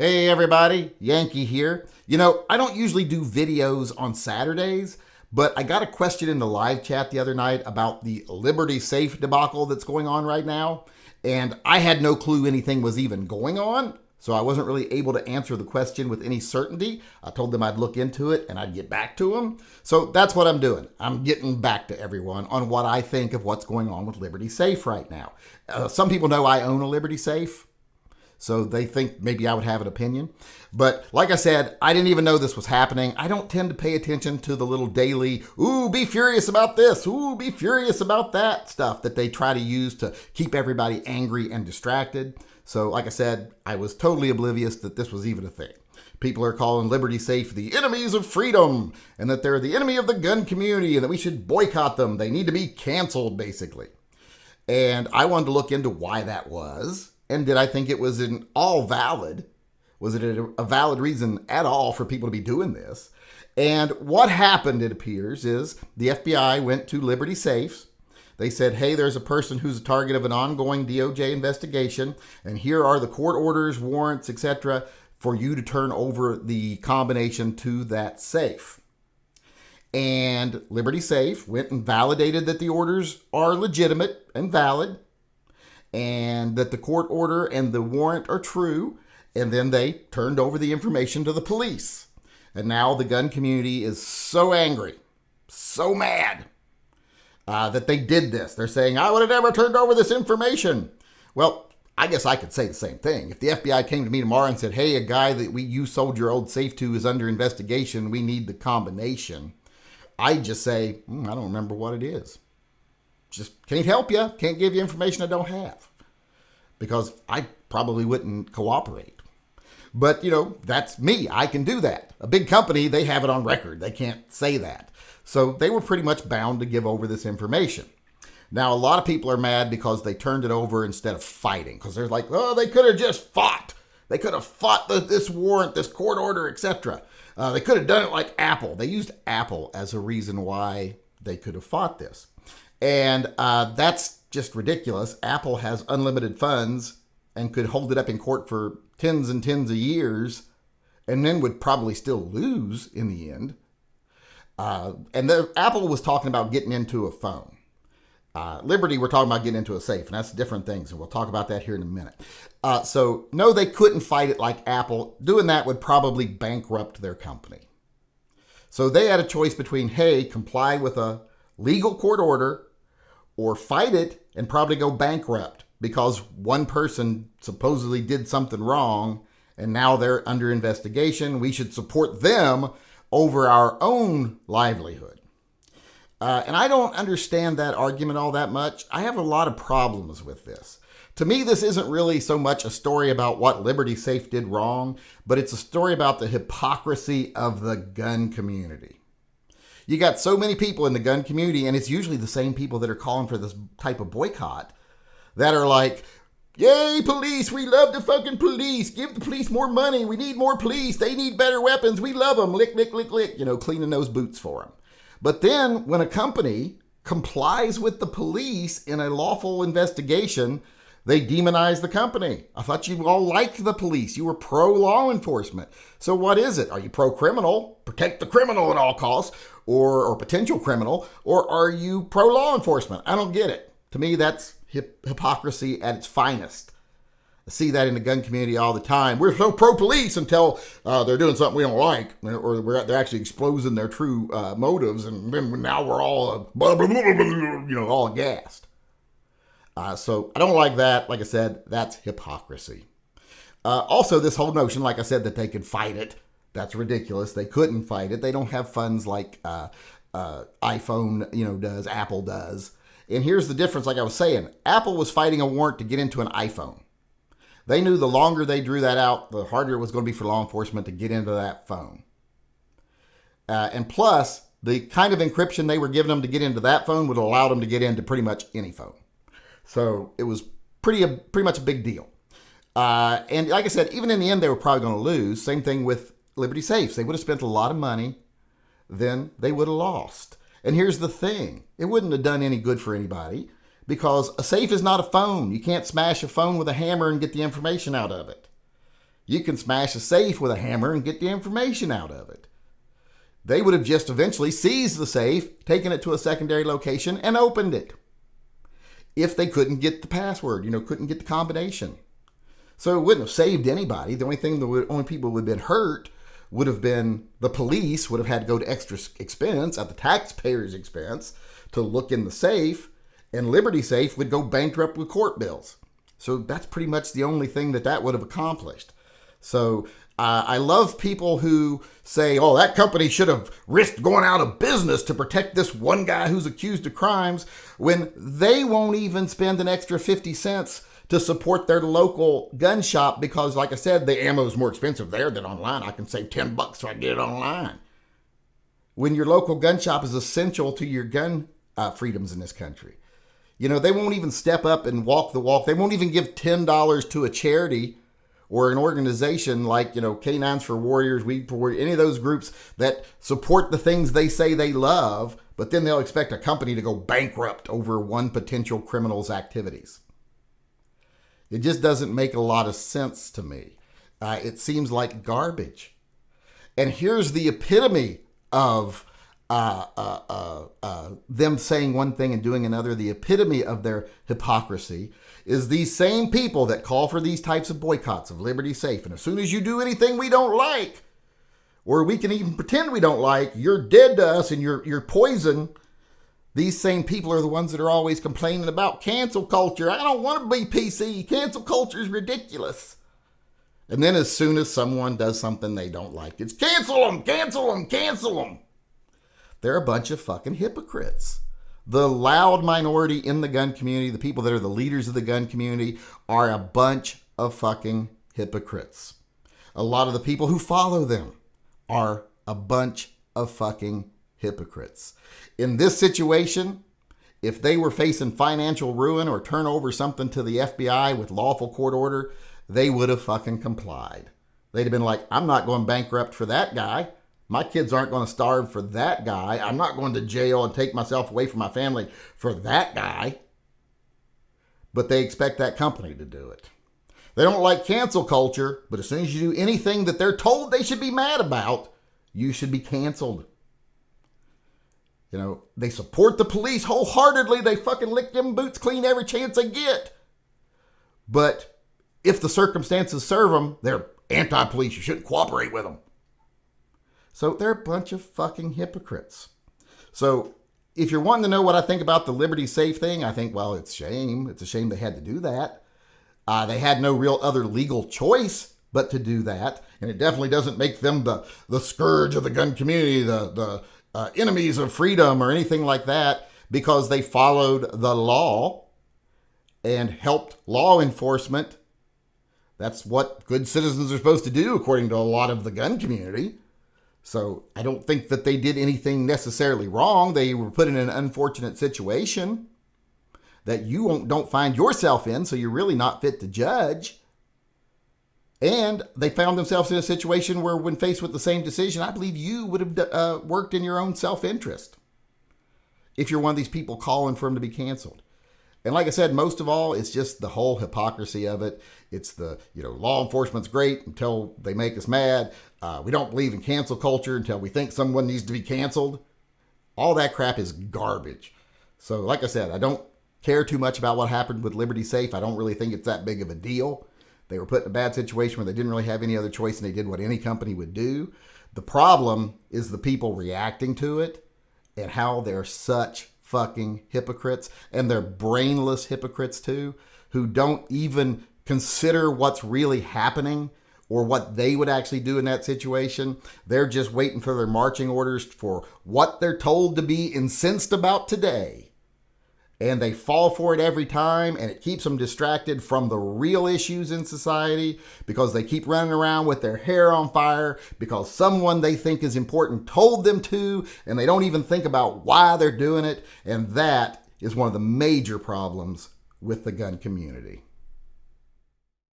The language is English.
Hey everybody, Yankee here. I don't usually do videos on Saturdays, but I got a question in the live chat the other night about the Liberty Safe debacle that's going on right now, and I had no clue anything was even going on, so I wasn't really able to answer the question with any certainty. I told them I'd look into it and I'd get back to them. So that's what I'm doing. I'm getting back to everyone on what I think of what's going on with Liberty Safe right now. Some people know I own a Liberty Safe, so they think maybe I would have an opinion. But like I said, I didn't even know this was happening. I don't tend to pay attention to the little daily, ooh, be furious about this, ooh, be furious about that stuff that they try to use to keep everybody angry and distracted. So like I said, I was totally oblivious that this was even a thing. People are calling Liberty Safe the enemies of freedom, and that they're the enemy of the gun community, and that we should boycott them. They need to be canceled, basically. And I wanted to look into why that was. And did I think it was in all valid? Was it a valid reason at all for people to be doing this? And what happened, it appears, is the FBI went to Liberty Safes. They said, hey, there's a person who's a target of an ongoing DOJ investigation, and here are the court orders, warrants, etc., for you to turn over the combination to that safe. And Liberty Safe went and validated that the orders are legitimate and valid, and that the court order and the warrant are true, and then they turned over the information to the police. And now the gun community is so angry, so mad, that they did this. They're saying, I would have never turned over this information. Well, I guess I could say the same thing. If the FBI came to me tomorrow and said, hey, a guy that you sold your old safe to is under investigation, we need the combination, I'd just say, I don't remember what it is. Just can't help you. Can't give you information I don't have. Because I probably wouldn't cooperate. But, that's me. I can do that. A big company, they have it on record. They can't say that. So they were pretty much bound to give over this information. Now, a lot of people are mad because they turned it over instead of fighting. Because they're like, oh, they could have just fought. They could have fought this warrant, this court order, etc. They could have done it like Apple. They used Apple as a reason why they could have fought this. And that's just ridiculous. Apple has unlimited funds and could hold it up in court for tens and tens of years and then would probably still lose in the end. Apple was talking about getting into a phone. Liberty, we're talking about getting into a safe, and that's different things, and we'll talk about that here in a minute. So, no, they couldn't fight it like Apple. Doing that would probably bankrupt their company. So they had a choice between, hey, comply with a legal court order or fight it and probably go bankrupt because one person supposedly did something wrong and now they're under investigation. We should support them over our own livelihood. And I don't understand that argument all that much. I have a lot of problems with this. To me, this isn't really so much a story about what Liberty Safe did wrong, but it's a story about the hypocrisy of the gun community. You got so many people in the gun community, and it's usually the same people that are calling for this type of boycott that are like, yay, police, we love the fucking police. Give the police more money. We need more police. They need better weapons. We love them. Lick, lick, lick, lick. Cleaning those boots for them. But then when a company complies with the police in a lawful investigation, they demonize the company. I thought you all liked the police. You were pro-law enforcement. So what is it? Are you pro-criminal? Protect the criminal at all costs, or potential criminal, or are you pro-law enforcement? I don't get it. To me, that's hypocrisy at its finest. I see that in the gun community all the time. We're so pro-police until they're doing something we don't like, or they're actually exposing their true motives, and then now we're all all aghast. So I don't like that. Like I said, that's hypocrisy. Also, this whole notion, like I said, that they could fight it, that's ridiculous. They couldn't fight it. They don't have funds like iPhone, does, Apple does. And here's the difference, like I was saying. Apple was fighting a warrant to get into an iPhone. They knew the longer they drew that out, the harder it was going to be for law enforcement to get into that phone. And plus, the kind of encryption they were giving them to get into that phone would allow them to get into pretty much any phone. So it was pretty much a big deal. And like I said, even in the end, they were probably going to lose. Same thing with Liberty Safes. They would have spent a lot of money, then they would have lost. And here's the thing. It wouldn't have done any good for anybody because a safe is not a phone. You can't smash a phone with a hammer and get the information out of it. You can smash a safe with a hammer and get the information out of it. They would have just eventually seized the safe, taken it to a secondary location, and opened it. If they couldn't get the password, couldn't get the combination. So it wouldn't have saved anybody. The only people who would have been hurt would have been the police, would have had to go to extra expense at the taxpayer's expense to look in the safe, and Liberty Safe would go bankrupt with court bills. So that's pretty much the only thing that would have accomplished. So I love people who say, oh, that company should have risked going out of business to protect this one guy who's accused of crimes, when they won't even spend an extra 50 cents to support their local gun shop because, like I said, the ammo is more expensive there than online. I can save $10 if I get it online. When your local gun shop is essential to your gun freedoms in this country. They won't even step up and walk the walk. They won't even give $10 to a charity or an organization like, Canines for Warriors, Weed for Warriors, any of those groups that support the things they say they love, but then they'll expect a company to go bankrupt over one potential criminal's activities. It just doesn't make a lot of sense to me. It seems like garbage. And here's the epitome of them saying one thing and doing another. The epitome of their hypocrisy is these same people that call for these types of boycotts of Liberty Safe. And as soon as you do anything we don't like, or we can even pretend we don't like, you're dead to us and you're poison. These same people are the ones that are always complaining about cancel culture. I don't want to be PC. Cancel culture is ridiculous. And then as soon as someone does something they don't like, it's cancel them, cancel them, cancel them. They're a bunch of fucking hypocrites. The loud minority in the gun community, the people that are the leaders of the gun community, are a bunch of fucking hypocrites. A lot of the people who follow them are a bunch of fucking hypocrites. In this situation, if they were facing financial ruin or turn over something to the FBI with lawful court order, they would have fucking complied. They'd have been like, I'm not going bankrupt for that guy. My kids aren't going to starve for that guy. I'm not going to jail and take myself away from my family for that guy. But they expect that company to do it. They don't like cancel culture, but as soon as you do anything that they're told they should be mad about, you should be canceled. They support the police wholeheartedly. They fucking lick them boots clean every chance they get. But if the circumstances serve them, they're anti-police. You shouldn't cooperate with them. So they're a bunch of fucking hypocrites. So if you're wanting to know what I think about the Liberty Safe thing, I think, well, it's shame. It's a shame they had to do that. They had no real other legal choice but to do that. And it definitely doesn't make them the scourge of the gun community, the enemies of freedom or anything like that, because they followed the law and helped law enforcement. That's what good citizens are supposed to do, according to a lot of the gun community. So I don't think that they did anything necessarily wrong. They were put in an unfortunate situation that you don't find yourself in, so you're really not fit to judge. And they found themselves in a situation where, when faced with the same decision, I believe you would have worked in your own self-interest if you're one of these people calling for them to be canceled. And like I said, most of all, it's just the whole hypocrisy of it. It's the, law enforcement's great until they make us mad. We don't believe in cancel culture until we think someone needs to be canceled. All that crap is garbage. So like I said, I don't care too much about what happened with Liberty Safe. I don't really think it's that big of a deal. They were put in a bad situation where they didn't really have any other choice, and they did what any company would do. The problem is the people reacting to it and how they're such fucking hypocrites, and they're brainless hypocrites too, who don't even consider what's really happening or what they would actually do in that situation. They're just waiting for their marching orders for what they're told to be incensed about today. And they fall for it every time, and it keeps them distracted from the real issues in society because they keep running around with their hair on fire because someone they think is important told them to, and they don't even think about why they're doing it. And that is one of the major problems with the gun community.